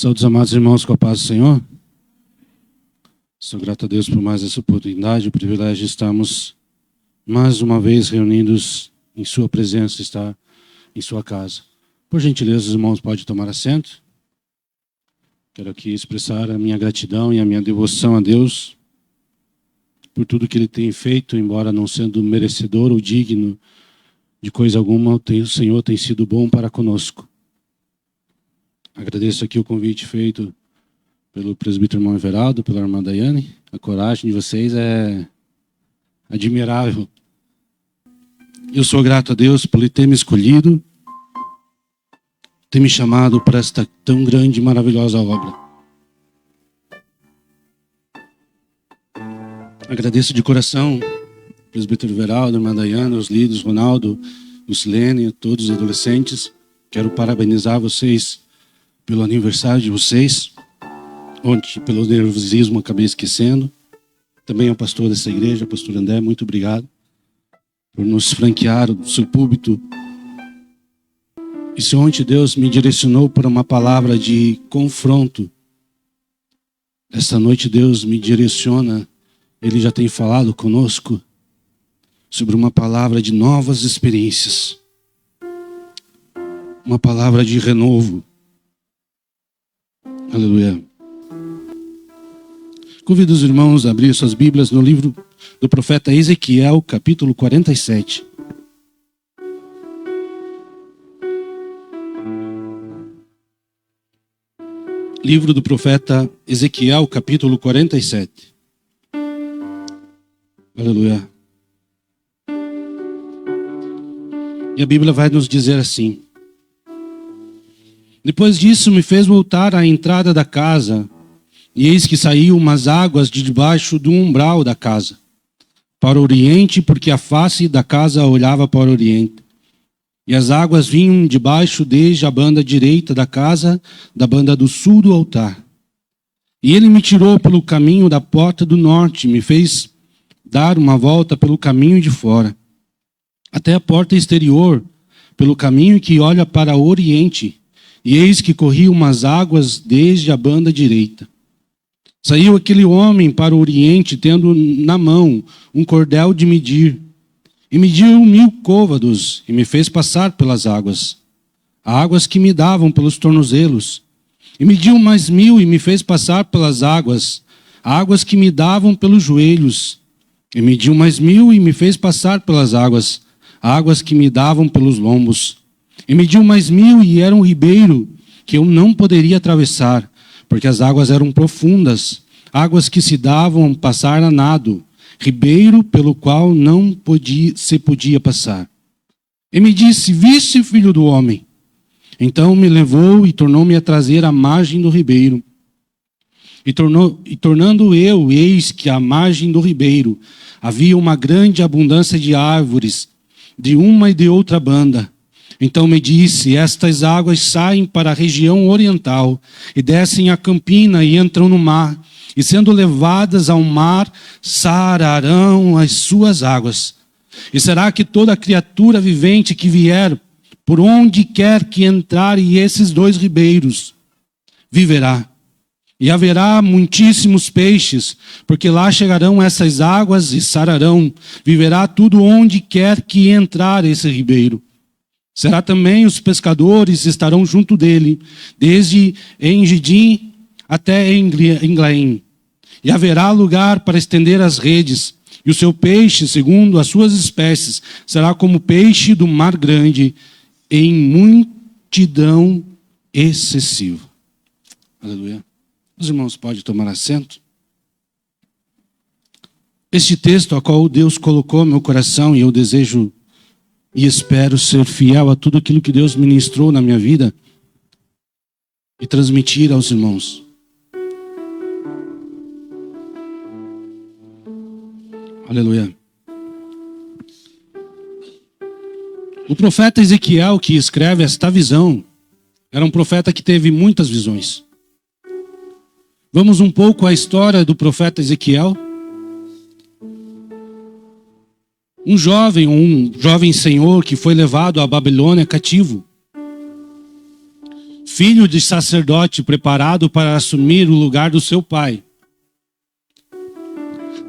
Saúde, amados irmãos, com a paz do Senhor. Sou grato a Deus por mais essa oportunidade, o privilégio de estarmos mais uma vez reunidos em sua presença, estar em sua casa. Por gentileza, os irmãos podem tomar assento. Quero aqui expressar a minha gratidão e a minha devoção a Deus por tudo que Ele tem feito, embora não sendo merecedor ou digno de coisa alguma, o Senhor tem sido bom para conosco. Agradeço aqui o convite feito pelo presbítero irmão Everaldo, pela irmã Daiane. A coragem de vocês é admirável. Eu sou grato a Deus por Ele ter me escolhido, ter me chamado para esta tão grande e maravilhosa obra. Agradeço de coração o presbítero Everaldo, a irmã Daiane, os líderes, Ronaldo, Lucilene, todos os adolescentes. Quero parabenizar vocês pelo aniversário de vocês. Ontem, pelo nervosismo, acabei esquecendo. Também ao pastor dessa igreja, pastor André, muito obrigado por nos franquear o seu púlpito. E se ontem Deus me direcionou para uma palavra de confronto, esta noite Deus me direciona, Ele já tem falado conosco sobre uma palavra de novas experiências, uma palavra de renovo. Aleluia. Convido os irmãos a abrir suas Bíblias no livro do profeta Ezequiel, capítulo 47. Livro do profeta Ezequiel, capítulo 47. Aleluia. E a Bíblia vai nos dizer assim: depois disso me fez voltar à entrada da casa, e eis que saíam umas águas de debaixo do umbral da casa, para o oriente, porque a face da casa olhava para o oriente. E as águas vinham de baixo desde a banda direita da casa, da banda do sul do altar. E ele me tirou pelo caminho da porta do norte, me fez dar uma volta pelo caminho de fora, até a porta exterior, pelo caminho que olha para o oriente. E eis que corriam umas águas desde a banda direita. Saiu aquele homem para o oriente, tendo na mão um cordel de medir. E mediu 1000 côvados, e me fez passar pelas águas. Águas que me davam pelos tornozelos. E mediu mais 1000, e me fez passar pelas águas. Águas que me davam pelos joelhos. E mediu mais 1000, e me fez passar pelas águas. Águas que me davam pelos lombos. E mediu mais 1000, e era um ribeiro que eu não poderia atravessar, porque as águas eram profundas, águas que se davam passar a nado, ribeiro pelo qual não se podia passar. E me disse: viste, filho do homem? Então me levou e tornou-me a trazer à margem do ribeiro. E tornando eu, eis que à margem do ribeiro havia uma grande abundância de árvores, de uma e de outra banda. Então me disse: estas águas saem para a região oriental, e descem a campina e entram no mar, e sendo levadas ao mar, sararão as suas águas. E será que toda criatura vivente que vier, por onde quer que entrarem esses dois ribeiros, viverá. E haverá muitíssimos peixes, porque lá chegarão essas águas e sararão. Viverá tudo onde quer que entrar esse ribeiro. Será também os pescadores estarão junto dele, desde Engidim até Englaim. E haverá lugar para estender as redes, e o seu peixe, segundo as suas espécies, será como peixe do mar grande, em multidão excessiva. Aleluia. Os irmãos podem tomar assento. Este texto a qual Deus colocou no meu coração, e eu desejo e espero ser fiel a tudo aquilo que Deus ministrou na minha vida e transmitir aos irmãos. Aleluia. O profeta Ezequiel, que escreve esta visão, era um profeta que teve muitas visões. Vamos um pouco à história do profeta Ezequiel. Um jovem senhor que foi levado à Babilônia cativo. filho de sacerdote preparado para assumir o lugar do seu pai.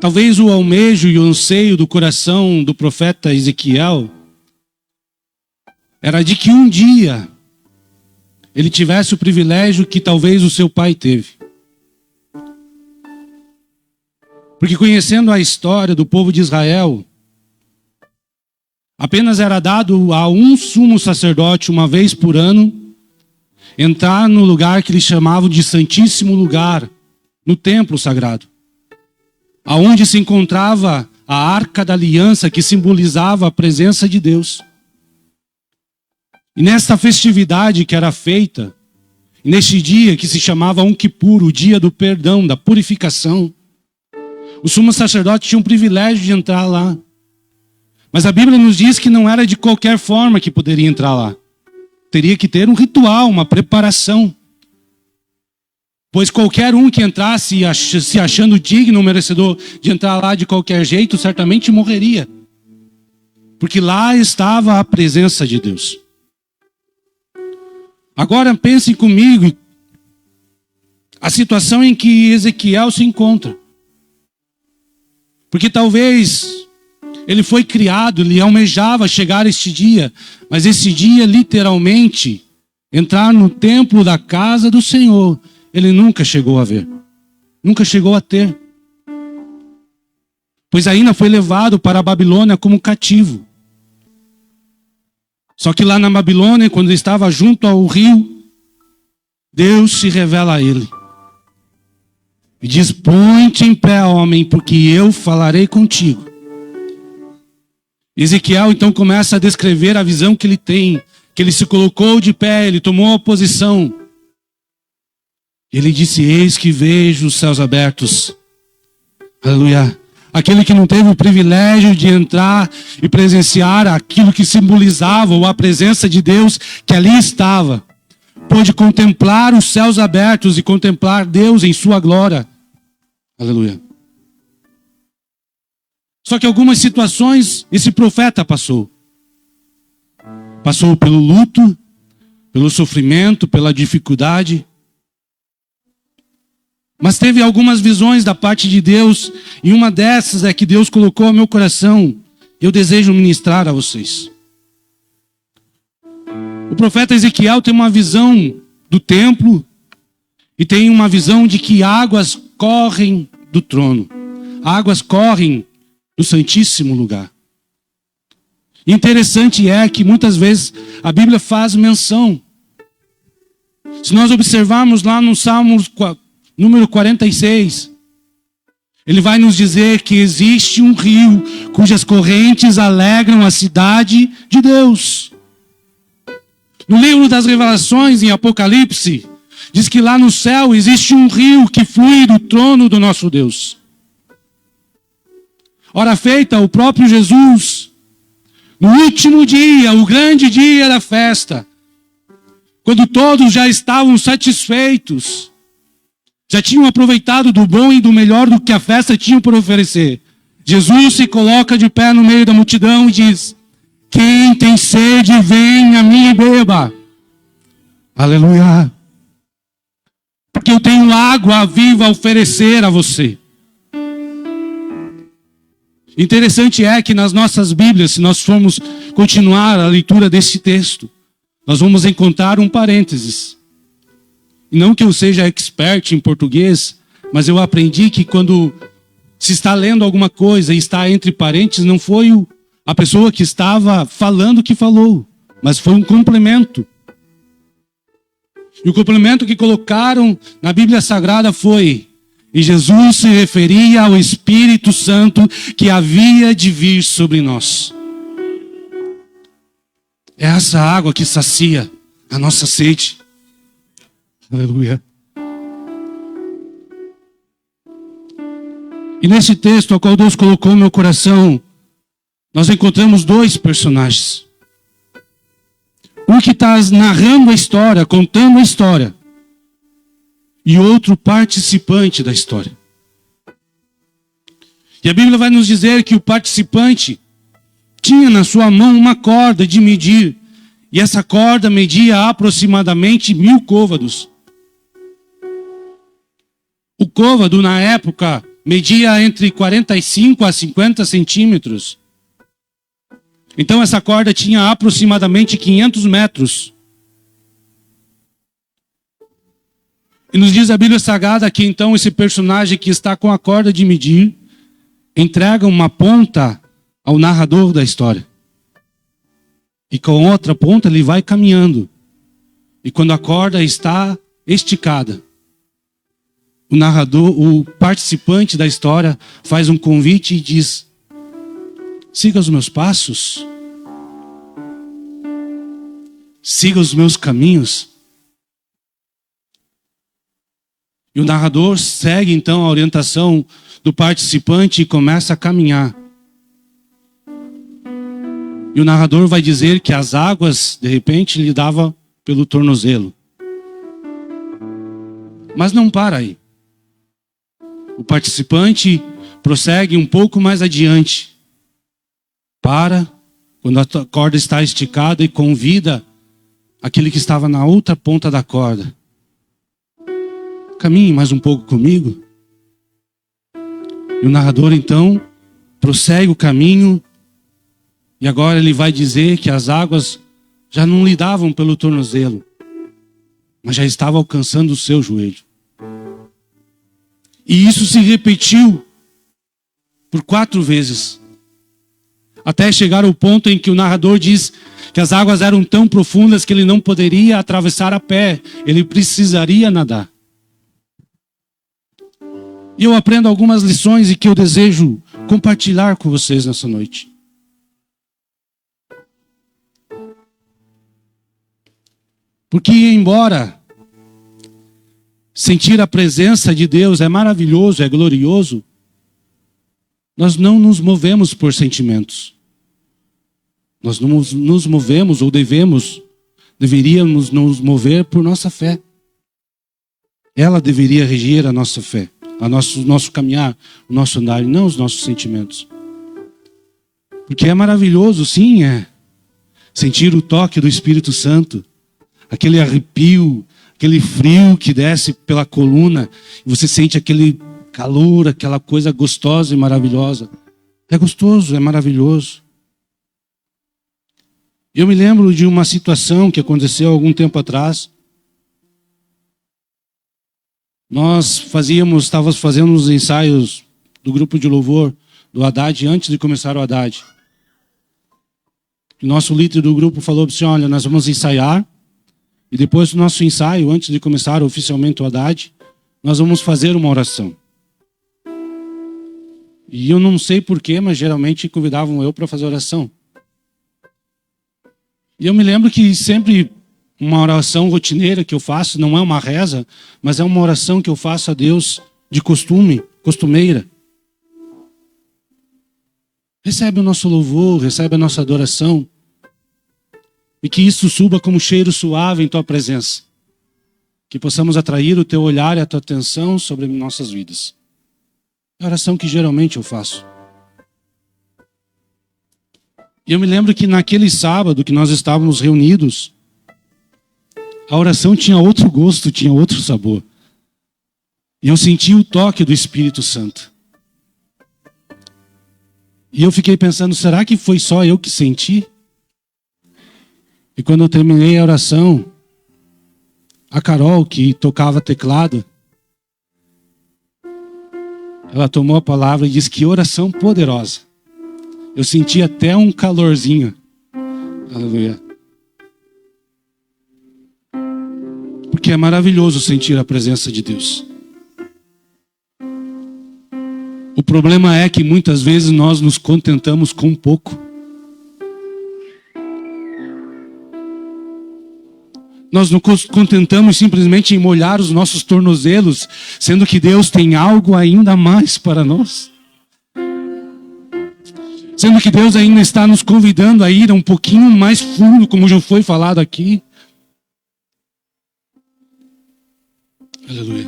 Talvez o almejo e o anseio do coração do profeta Ezequiel era de que um dia ele tivesse o privilégio que talvez o seu pai teve. Porque conhecendo a história do povo de Israel, apenas era dado a um sumo sacerdote uma vez por ano entrar no lugar que eles chamavam de Santíssimo Lugar, no templo sagrado, aonde se encontrava a Arca da Aliança, que simbolizava a presença de Deus. E nesta festividade que era feita, neste dia que se chamava Yom Kippur, o dia do perdão, da purificação, o sumo sacerdote tinha um privilégio de entrar lá. Mas a Bíblia nos diz que não era de qualquer forma que poderia entrar lá. Teria que ter um ritual, uma preparação. Pois qualquer um que entrasse se achando digno, merecedor de entrar lá de qualquer jeito, certamente morreria. Porque lá estava a presença de Deus. Agora pensem comigo a situação em que Ezequiel se encontra. Porque talvez ele foi criado, ele almejava chegar a este dia, mas esse dia, literalmente, entrar no templo da casa do Senhor, ele nunca chegou a ver, nunca chegou a ter. Pois ainda foi levado para a Babilônia como cativo. Só que lá na Babilônia, quando ele estava junto ao rio, Deus se revela a ele. E diz: põe-te em pé, homem, porque eu falarei contigo. Ezequiel então começa a descrever a visão que ele tem, que ele se colocou de pé, ele tomou a posição. Ele disse: eis que vejo os céus abertos. Aleluia. Aquele que não teve o privilégio de entrar e presenciar aquilo que simbolizava a presença de Deus que ali estava, pôde contemplar os céus abertos e contemplar Deus em sua glória. Aleluia. Só que algumas situações esse profeta passou. Passou pelo luto, pelo sofrimento, pela dificuldade. Mas teve algumas visões da parte de Deus, e uma dessas é que Deus colocou ao meu coração. Eu desejo ministrar a vocês. O profeta Ezequiel tem uma visão do templo e tem uma visão de que águas correm do trono. Águas correm do Santíssimo Lugar. Interessante é que muitas vezes a Bíblia faz menção. Se nós observarmos lá no Salmo número 46, ele vai nos dizer que existe um rio cujas correntes alegram a cidade de Deus. No livro das Revelações, em Apocalipse, diz que lá no céu existe um rio que flui do trono do nosso Deus. Ora feita, o próprio Jesus, no último dia, o grande dia da festa, quando todos já estavam satisfeitos, já tinham aproveitado do bom e do melhor do que a festa tinha por oferecer, Jesus se coloca de pé no meio da multidão e diz: quem tem sede, vem a mim e beba. Aleluia. Porque eu tenho água viva a oferecer a você. Interessante é que nas nossas Bíblias, se nós formos continuar a leitura desse texto, nós vamos encontrar um parênteses. E não que eu seja expert em português, mas eu aprendi que quando se está lendo alguma coisa e está entre parênteses, não foi a pessoa que estava falando que falou, mas foi um complemento. E o complemento que colocaram na Bíblia Sagrada foi: e Jesus se referia ao Espírito Santo que havia de vir sobre nós. É essa água que sacia a nossa sede. Aleluia. E nesse texto ao qual Deus colocou no meu coração, nós encontramos dois personagens. Um que está narrando a história, contando a história, e outro participante da história. E a Bíblia vai nos dizer que o participante tinha na sua mão uma corda de medir, E essa corda media aproximadamente 1000 côvados. O côvado, na época, media entre 45 a 50 centímetros. Então essa corda tinha aproximadamente 500 metros. E nos diz a Bíblia Sagrada que então esse personagem que está com a corda de medir entrega uma ponta ao narrador da história. E com outra ponta ele vai caminhando. E quando a corda está esticada, o narrador, o participante da história faz um convite e diz: siga os meus passos, siga os meus caminhos. E o narrador segue então a orientação do participante e começa a caminhar. E o narrador vai dizer que as águas, de repente, lhe davam pelo tornozelo. Mas não para aí. O participante prossegue um pouco mais adiante. Para, quando a corda está esticada, e convida aquele que estava na outra ponta da corda: caminhe mais um pouco comigo. E o narrador então prossegue o caminho. E agora ele vai dizer que as águas já não lhe davam pelo tornozelo, mas já estava alcançando o seu joelho. E isso se repetiu por 4 vezes. Até chegar ao ponto em que o narrador diz que as águas eram tão profundas que ele não poderia atravessar a pé. Ele precisaria nadar. E eu aprendo algumas lições e que eu desejo compartilhar com vocês nessa noite. Porque embora sentir a presença de Deus é maravilhoso, é glorioso, nós não nos movemos por sentimentos. Nós não nos movemos ou deveríamos nos mover por nossa fé. Ela deveria regir a nossa fé, nosso caminhar, o nosso andar, e não os nossos sentimentos. Porque é maravilhoso, sim, sentir o toque do Espírito Santo. Aquele arrepio, aquele frio que desce pela coluna, e você sente aquele calor, aquela coisa gostosa e maravilhosa. É gostoso, é maravilhoso. Eu me lembro de uma situação que aconteceu algum tempo atrás. Nós estávamos fazendo os ensaios do grupo de louvor do Haddad antes de começar o Haddad. O nosso líder do grupo falou assim: olha, nós vamos ensaiar. E depois do nosso ensaio, antes de começar oficialmente o Haddad, nós vamos fazer uma oração. E eu não sei porquê, mas geralmente convidavam eu para fazer oração. E eu me lembro que sempre uma oração rotineira que eu faço, não é uma reza, mas é uma oração que eu faço a Deus de costumeira. Recebe o nosso louvor, recebe a nossa adoração. E que isso suba como cheiro suave em tua presença. Que possamos atrair o teu olhar e a tua atenção sobre nossas vidas. É a oração que geralmente eu faço. E eu me lembro que naquele sábado que nós estávamos reunidos, a oração tinha outro gosto, tinha outro sabor. E eu senti o toque do Espírito Santo. E eu fiquei pensando, será que foi só eu que senti? E quando eu terminei a oração, a Carol, que tocava teclado, ela tomou a palavra e disse: que oração poderosa. Eu senti até um calorzinho. Aleluia. Porque é maravilhoso sentir a presença de Deus. O problema é que muitas vezes nós nos contentamos com pouco. Nós nos contentamos simplesmente em molhar os nossos tornozelos, sendo que Deus tem algo ainda mais para nós. Sendo que Deus ainda está nos convidando a ir um pouquinho mais fundo, como já foi falado aqui. Aleluia.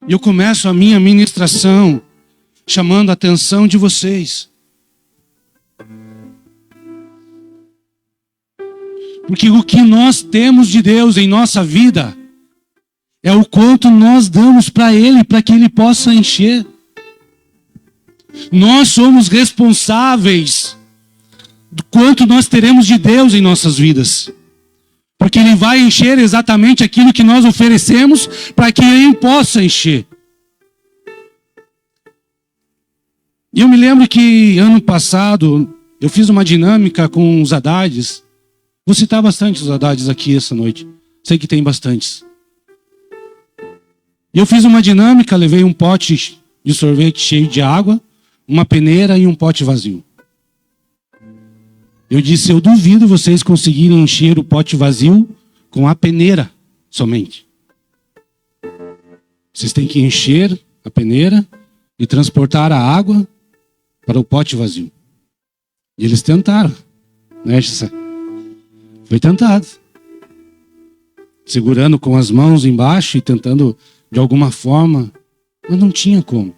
E eu começo a minha ministração chamando a atenção de vocês. Porque o que nós temos de Deus em nossa vida é o quanto nós damos para Ele, para que Ele possa encher. Nós somos responsáveis do quanto nós teremos de Deus em nossas vidas. Porque Ele vai encher exatamente aquilo que nós oferecemos para que Ele possa encher. E eu me lembro que ano passado eu fiz uma dinâmica com os Haddades. Vou citar bastante os Haddades aqui essa noite. Sei que tem bastantes. E eu fiz uma dinâmica, levei um pote de sorvete cheio de água, uma peneira e um pote vazio. Eu disse, eu duvido vocês conseguirem encher o pote vazio com a peneira somente. Vocês têm que encher a peneira e transportar a água para o pote vazio. E eles tentaram, né, Chissa? Foi tentado. Segurando com as mãos embaixo e tentando de alguma forma, mas não tinha como.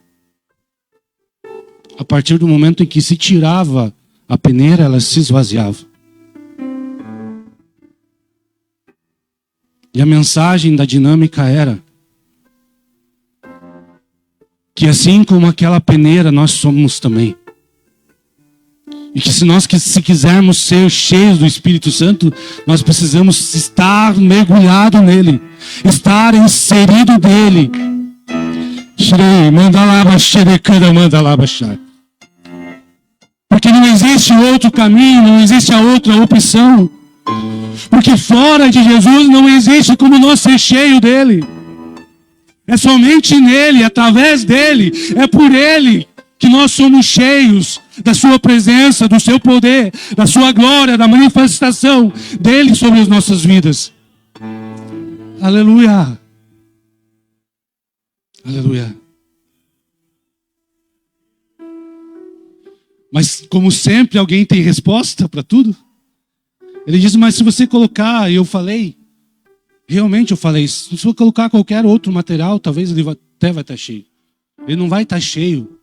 A partir do momento em que se tirava a peneira, ela se esvaziava. E a mensagem da dinâmica era que assim como aquela peneira, nós somos também. E que se quisermos ser cheios do Espírito Santo, nós precisamos estar mergulhado nele, estar inserido nele. Porque não existe outro caminho, não existe a outra opção. Porque fora de Jesus não existe como nós ser cheio dele. É somente nele, através dele, é por ele que nós somos cheios da sua presença, do seu poder, da sua glória, da manifestação dele sobre as nossas vidas. Aleluia. Aleluia. Mas como sempre, alguém tem resposta para tudo. Ele diz, mas se você colocar, e eu falei, realmente eu falei, se você colocar qualquer outro material, talvez ele até vai estar cheio. Ele não vai estar cheio.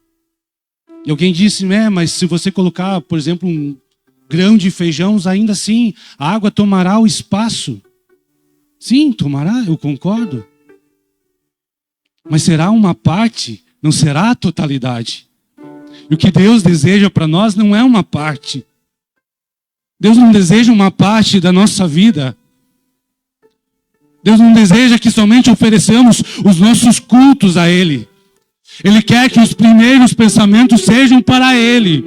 E alguém disse, mas se você colocar, por exemplo, um grão de feijão, ainda assim, a água tomará o espaço. Sim, tomará, eu concordo. Mas será uma parte, não será a totalidade. E o que Deus deseja para nós não é uma parte. Deus não deseja uma parte da nossa vida. Deus não deseja que somente ofereçamos os nossos cultos a Ele. Ele quer que os primeiros pensamentos sejam para Ele.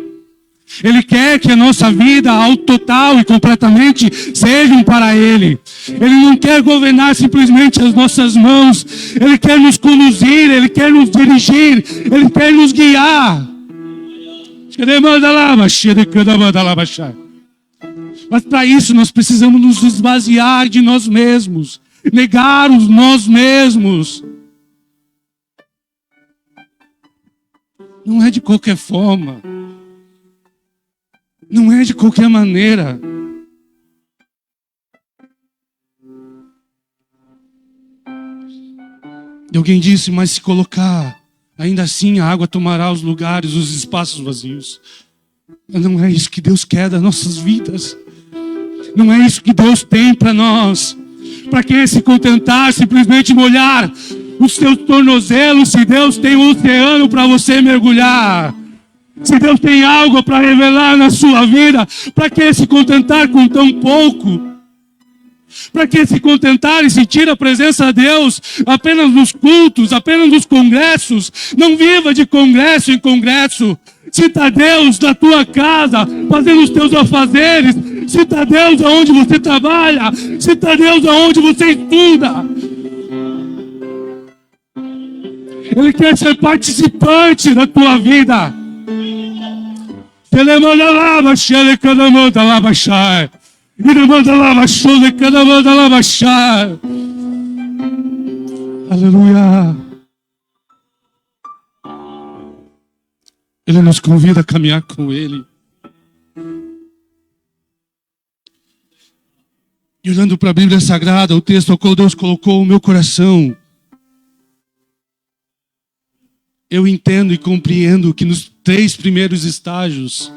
Ele quer que a nossa vida, ao total e completamente, sejam para Ele. Ele não quer governar simplesmente as nossas mãos. Ele quer nos conduzir, Ele quer nos dirigir, Ele quer nos guiar. Mas para isso nós precisamos nos esvaziar de nós mesmos, negar os nós mesmos. Não é de qualquer forma. Não é de qualquer maneira. E alguém disse, mas se colocar, ainda assim a água tomará os lugares, os espaços vazios. Mas não é isso que Deus quer das nossas vidas. Não é isso que Deus tem para nós. Para quem se contentar, simplesmente molhar os seus tornozelos, se Deus tem um oceano para você mergulhar. Se Deus tem algo para revelar na sua vida, para que se contentar com tão pouco? Para que se contentar e sentir a presença de Deus apenas nos cultos, apenas nos congressos? Não viva de congresso em congresso. Sinta Deus na tua casa, fazendo os teus afazeres. Sinta Deus aonde você trabalha. Sinta Deus aonde você estuda. Ele quer ser participante da tua vida. Aleluia. Ele nos convida a caminhar com Ele. E olhando para a Bíblia Sagrada, o texto ao qual Deus colocou o meu coração, eu entendo e compreendo que nos 3 primeiros estágios,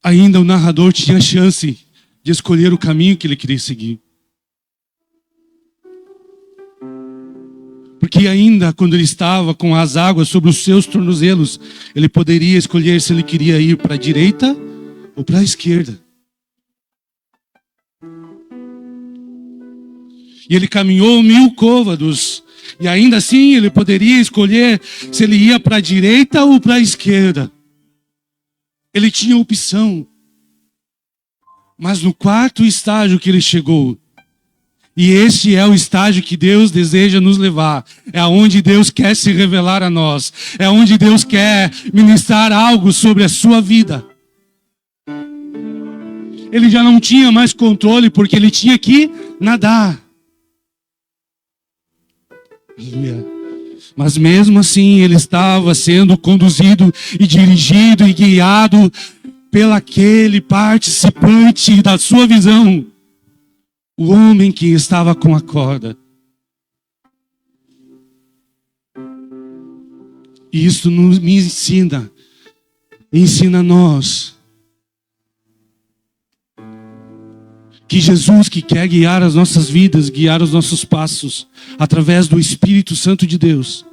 ainda o narrador tinha chance de escolher o caminho que ele queria seguir. Porque ainda quando ele estava com as águas sobre os seus tornozelos, ele poderia escolher se ele queria ir para a direita ou para a esquerda. E ele caminhou 1000 côvados. E ainda assim ele poderia escolher se ele ia para a direita ou para a esquerda. Ele tinha opção. Mas no quarto estágio que ele chegou, e este é o estágio que Deus deseja nos levar, é aonde Deus quer se revelar a nós, é onde Deus quer ministrar algo sobre a sua vida. Ele já não tinha mais controle porque ele tinha que nadar. Aleluia. Mas mesmo assim ele estava sendo conduzido e dirigido e guiado pelo aquele participante da sua visão, o homem que estava com a corda. E isso me ensina a nós que Jesus, que quer guiar as nossas vidas, guiar os nossos passos, através do Espírito Santo de Deus,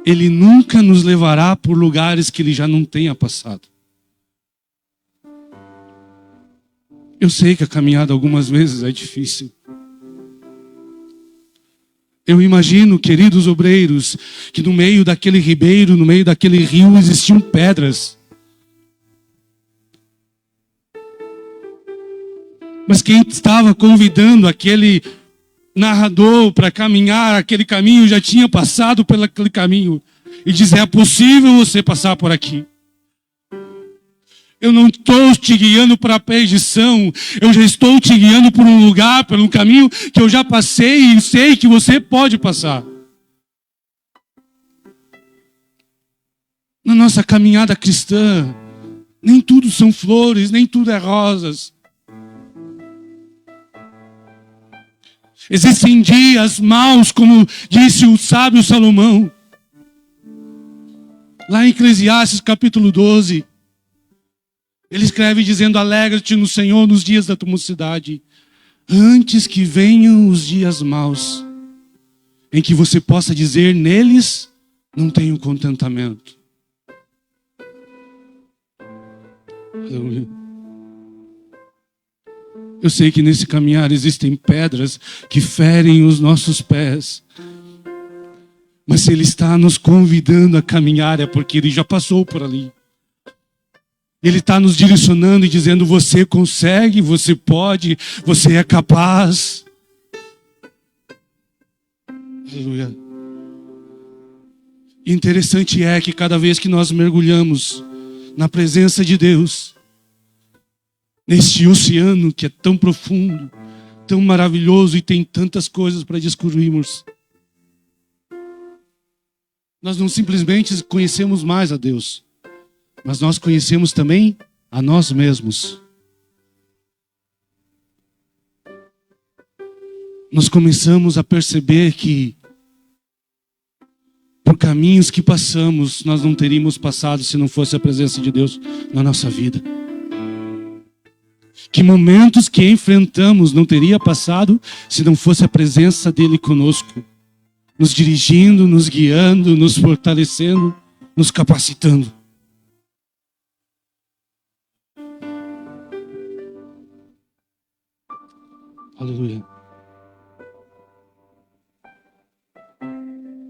Ele nunca nos levará por lugares que Ele já não tenha passado. Eu sei que a caminhada algumas vezes é difícil. Eu imagino, queridos obreiros, que no meio daquele ribeiro, no meio daquele rio, existiam pedras. Mas quem estava convidando aquele narrador para caminhar aquele caminho já tinha passado por aquele caminho e diz: é possível você passar por aqui. Eu não estou te guiando para a perdição, eu já estou te guiando por um lugar, por um caminho que eu já passei e sei que você pode passar. Na nossa caminhada cristã, nem tudo são flores, nem tudo é rosas. Existem dias maus, como disse o sábio Salomão. Lá em Eclesiastes capítulo 12, ele escreve dizendo: alegra-te no Senhor nos dias da tua mocidade, antes que venham os dias maus, em que você possa dizer: neles não tenho contentamento. Aleluia. Eu sei que nesse caminhar existem pedras que ferem os nossos pés. Mas se Ele está nos convidando a caminhar, é porque Ele já passou por ali. Ele está nos direcionando e dizendo: você consegue, você pode, você é capaz. Aleluia. E interessante é que cada vez que nós mergulhamos na presença de Deus, neste oceano que é tão profundo, tão maravilhoso e tem tantas coisas para descobrirmos, nós não simplesmente conhecemos mais a Deus, mas nós conhecemos também a nós mesmos. Nós começamos a perceber que por caminhos que passamos, nós não teríamos passado se não fosse a presença de Deus na nossa vida. Que momentos que enfrentamos não teria passado se não fosse a presença dele conosco, nos dirigindo, nos guiando, nos fortalecendo, nos capacitando. Aleluia.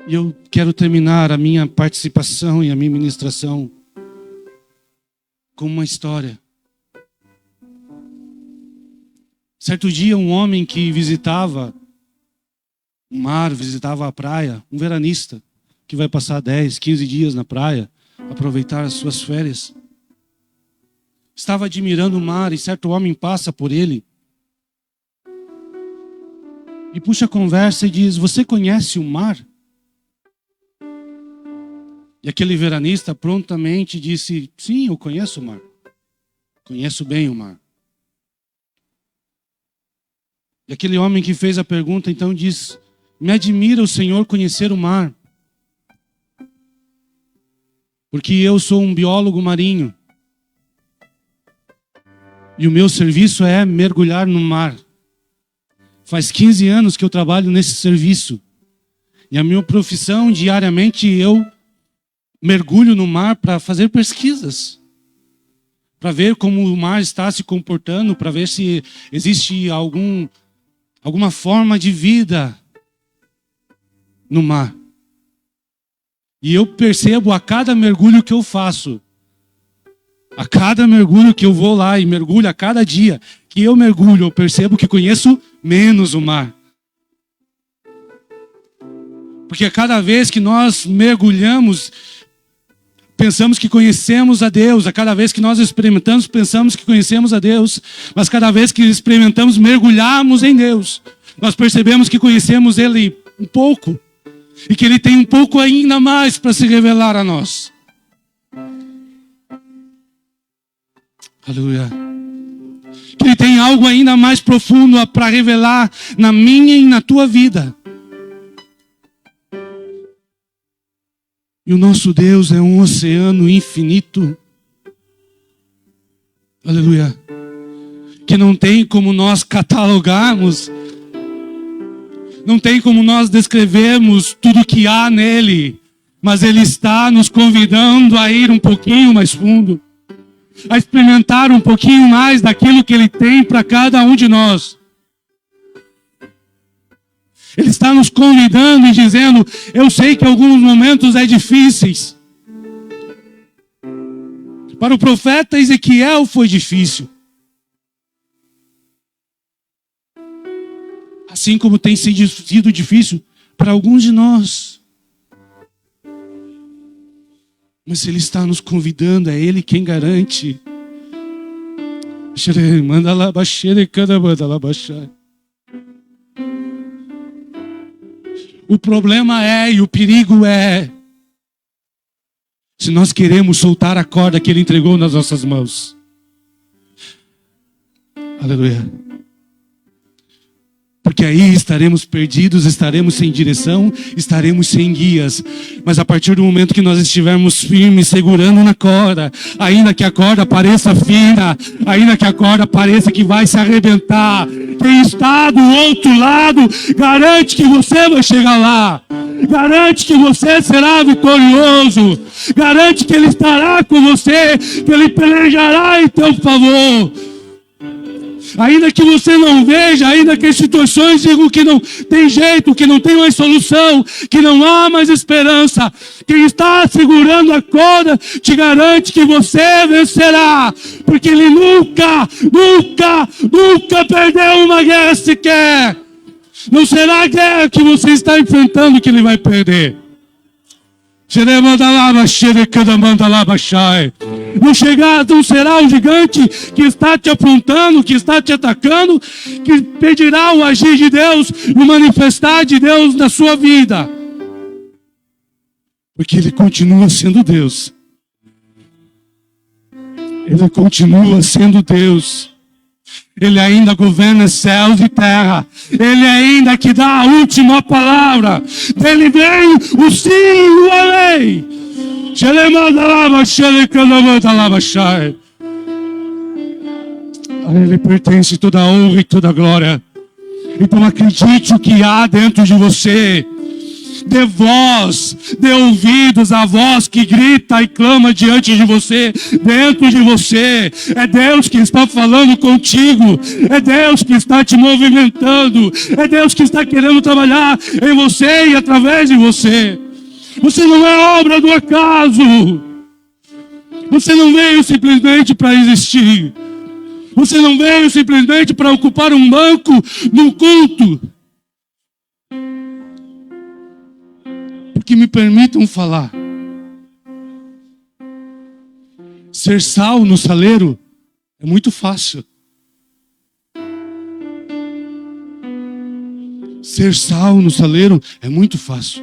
E eu quero terminar a minha participação e a minha ministração com uma história. Certo dia, um homem que visitava o mar, visitava a praia, um veranista, que vai passar 10, 15 dias na praia, aproveitar as suas férias, estava admirando o mar e certo homem passa por ele e puxa a conversa e diz: você conhece o mar? E aquele veranista prontamente disse: sim, eu conheço o mar. Conheço bem o mar. E aquele homem que fez a pergunta então diz: me admira o Senhor conhecer o mar, porque eu sou um biólogo marinho. E o meu serviço é mergulhar no mar. Faz 15 anos que eu trabalho nesse serviço. E a minha profissão, diariamente, eu mergulho no mar para fazer pesquisas. Para ver como o mar está se comportando, para ver se existe alguma forma de vida no mar. E eu percebo a cada mergulho que eu faço, a cada mergulho que eu vou lá e mergulho, a cada dia que eu mergulho, eu percebo que conheço menos o mar. Porque a cada vez que nós mergulhamos, pensamos que conhecemos a Deus. A cada vez que nós experimentamos, pensamos que conhecemos a Deus. Mas cada vez que experimentamos, mergulhamos em Deus, nós percebemos que conhecemos Ele um pouco. E que Ele tem um pouco ainda mais para se revelar a nós. Aleluia. Que Ele tem algo ainda mais profundo para revelar na minha e na tua vida. E o nosso Deus é um oceano infinito. Aleluia. Que não tem como nós catalogarmos. Não tem como nós descrevermos tudo que há nele. Mas Ele está nos convidando a ir um pouquinho mais fundo. A experimentar um pouquinho mais daquilo que Ele tem para cada um de nós. Ele está nos convidando e dizendo: eu sei que alguns momentos é difíceis. Para o profeta Ezequiel foi difícil. Assim como tem sido difícil para alguns de nós. Mas se Ele está nos convidando, é Ele quem garante. Manda lá, baixeira, cada manda lá, baixar. O problema e o perigo é se nós queremos soltar a corda que Ele entregou nas nossas mãos. Aleluia. Porque aí estaremos perdidos, estaremos sem direção, estaremos sem guias. Mas a partir do momento que nós estivermos firmes, segurando na corda, ainda que a corda pareça fina, ainda que a corda pareça que vai se arrebentar, quem está do outro lado garante que você vai chegar lá. Garante que você será vitorioso. Garante que Ele estará com você, que Ele pelejará em teu favor. Ainda que você não veja, ainda que as situações digam que não tem jeito, que não tem mais solução, que não há mais esperança, quem está segurando a corda te garante que você vencerá, porque Ele nunca perdeu uma guerra sequer. Não será a guerra que você está enfrentando que Ele vai perder. Não será o gigante que está te afrontando, que está te atacando, que pedirá o agir de Deus e o manifestar de Deus na sua vida. Porque Ele continua sendo Deus. Ele continua sendo Deus. Ele ainda governa céus e terra. Ele ainda que dá a última palavra. Dele vem o sim e o amém. A Ele pertence toda a honra e toda a glória. Então acredite o que há dentro de você. Dê voz, dê ouvidos à voz que grita e clama diante de você, dentro de você. É Deus que está falando contigo. É Deus que está te movimentando. É Deus que está querendo trabalhar em você e através de você. Você não é obra do acaso. Você não veio simplesmente para existir. Você não veio simplesmente para ocupar um banco num culto. Que me permitam falar. Ser sal no saleiro é muito fácil. Ser sal no saleiro é muito fácil.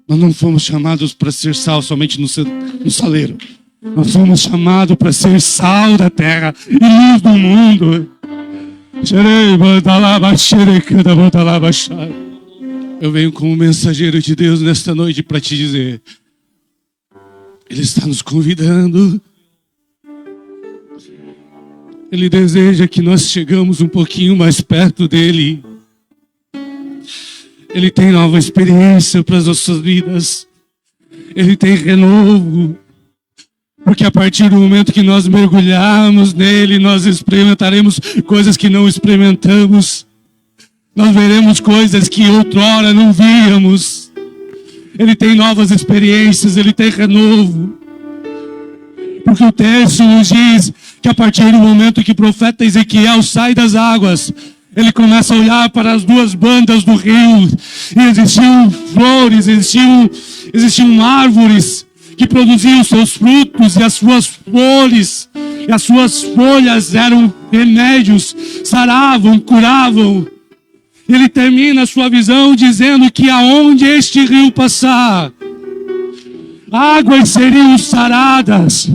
Nós não fomos chamados para ser sal somente no saleiro. Nós fomos chamados para ser sal da terra e luz do mundo. Eu venho como mensageiro de Deus nesta noite para te dizer: Ele está nos convidando Ele deseja que nós chegamos um pouquinho mais perto dele. Ele tem nova experiência para as nossas vidas. Ele tem renovo. Porque a partir do momento que nós mergulharmos nele, nós experimentaremos coisas que não experimentamos. Nós veremos coisas que outrora não víamos. Ele tem novas experiências, ele tem renovo. Porque o texto nos diz que a partir do momento que o profeta Ezequiel sai das águas, ele começa a olhar para as duas bandas do rio. E existiam flores, existiam árvores que produziam seus frutos, e as suas flores e as suas folhas eram remédios, saravam, curavam. Ele termina a sua visão dizendo que aonde este rio passar, águas seriam saradas.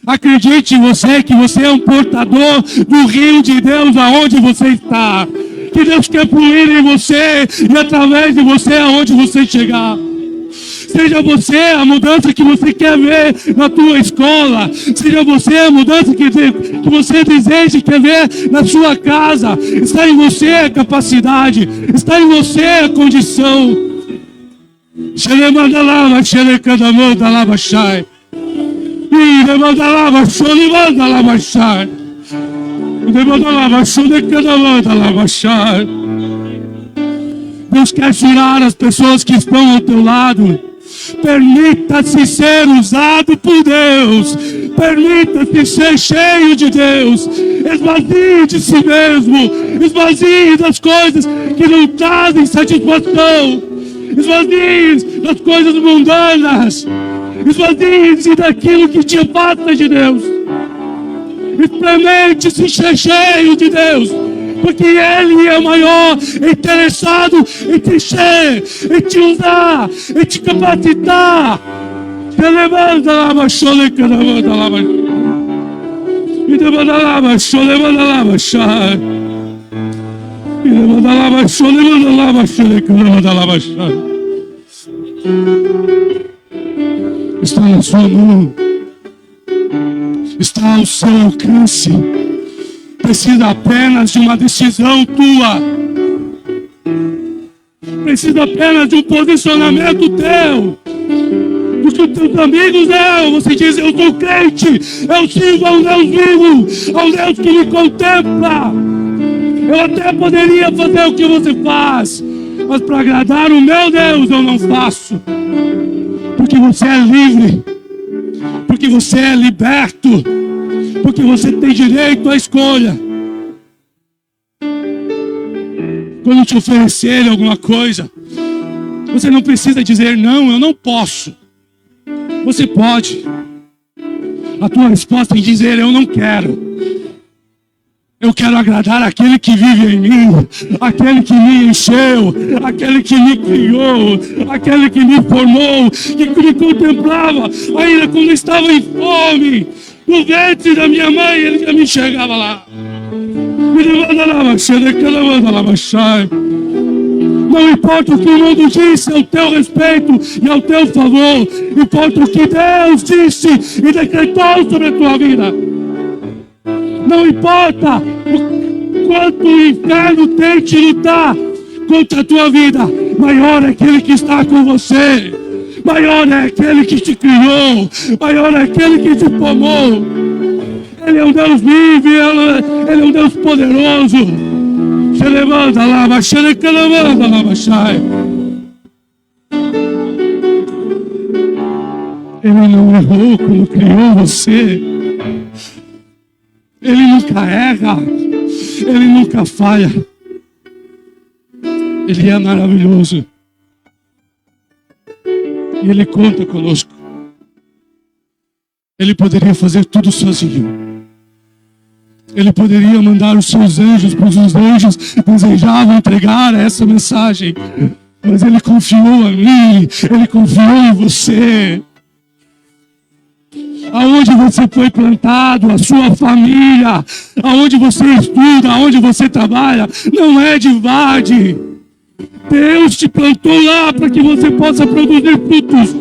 Acredite você que você é um portador do rio de Deus aonde você está. Que Deus quer fluir em você e através de você aonde você chegar. Seja você a mudança que você quer ver na tua escola. Seja você a mudança que você deseja e quer ver na sua casa. Está em você a capacidade. Está em você a condição. Deus quer tirar as pessoas que estão ao teu lado. Permita-se ser usado por Deus. Permita-se ser cheio de Deus. Esvazie de si mesmo. Esvazie das coisas que não trazem satisfação. Esvazie das coisas mundanas. Esvazie-se daquilo que te afasta de Deus. Experimente-se ser cheio de Deus. Porque Ele é o maior interessado em te encher, em te usar, em te capacitar. Te levanta lá, baixou, te levanta lá, e levanta lá, baixou, levanta lá, baixar. E levanta lá, baixou, levanta lá, baixou, levanta lá, baixar. Está na sua mão. Está ao seu alcance. Precisa apenas de uma decisão tua. Precisa apenas de um posicionamento teu. Dos teus amigos, você diz: eu sou crente, eu sirvo a um Deus vivo, a um Deus que me contempla. Eu até poderia fazer o que você faz, mas para agradar o meu Deus eu não faço. Porque você é livre, porque você é liberto, porque você tem direito à escolha. Quando te oferecerem alguma coisa, você não precisa dizer: não, eu não posso. Você pode. A tua resposta é dizer: eu não quero. Eu quero agradar aquele que vive em mim, aquele que me encheu, aquele que me criou, aquele que me formou, que me contemplava ainda quando estava em fome. No ventre da minha mãe, ele já me enxergava lá. Não importa o que o mundo disse ao teu respeito e ao teu favor, importa o que Deus disse e decretou sobre a tua vida. Não importa o quanto o inferno tente lutar contra a tua vida, maior é aquele que está com você. Maior é aquele que te criou. Maior é aquele que te formou. Ele é um Deus vivo, Ele é um Deus poderoso. Se levanta lá, baixa, levanta lá, baixa. Ele não errou quando criou você. Ele nunca erra. Ele nunca falha. Ele é maravilhoso. E Ele conta conosco. Ele poderia fazer tudo sozinho. Ele poderia mandar os seus anjos, pois os anjos desejavam entregar essa mensagem. Mas Ele confiou a mim, Ele confiou em você. Aonde você foi plantado, a sua família, aonde você estuda, aonde você trabalha, não é de vade. Deus te plantou lá para que você possa produzir frutos.